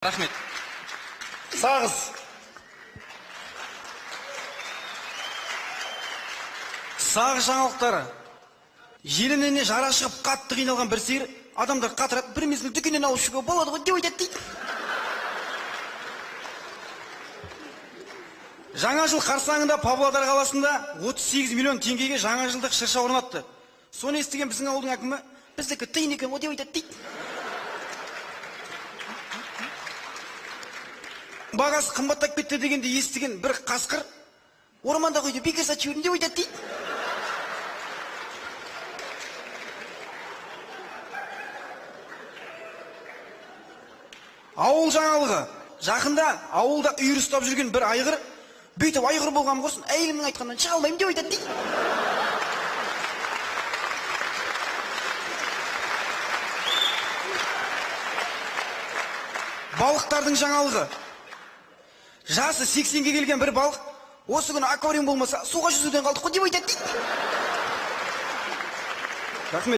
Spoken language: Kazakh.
Рахмет. Сағыз. Сағыз жаңалықтары. Желініне жара шығып қатты қиналған бір сиыр, адамдар қатырап бір мезгіл дүкеннен алып шығуға болады ғой деп айтады дейді. Жаңа жыл қарсаңында Павлодар қаласында 38 миллион теңгеге жаңа жылдық шырша орнатты. Соны естіген біздің ауылдың әкімі, біздікі тиын екен ғой деп айтады дейді. Бағасы қымбаттап кетті дегенде естіген бір қасқыр, орманда қойды бекер сатып жүрдім деп айтады дейді. Ауыл жаңалығы. Жақында ауылда үйір ұстап жүрген бір айғыр, бүйтіп айғыр болған құрсын, әйелімнің айтқанынан шыға алмаймын деп айтады дейді. Балықтардың жаңалығы. Жасы 80-ге келген бір балық, осы күні аквариум болмаса суға жүзуден қалдық қой деп айтады дейді. Рахмет.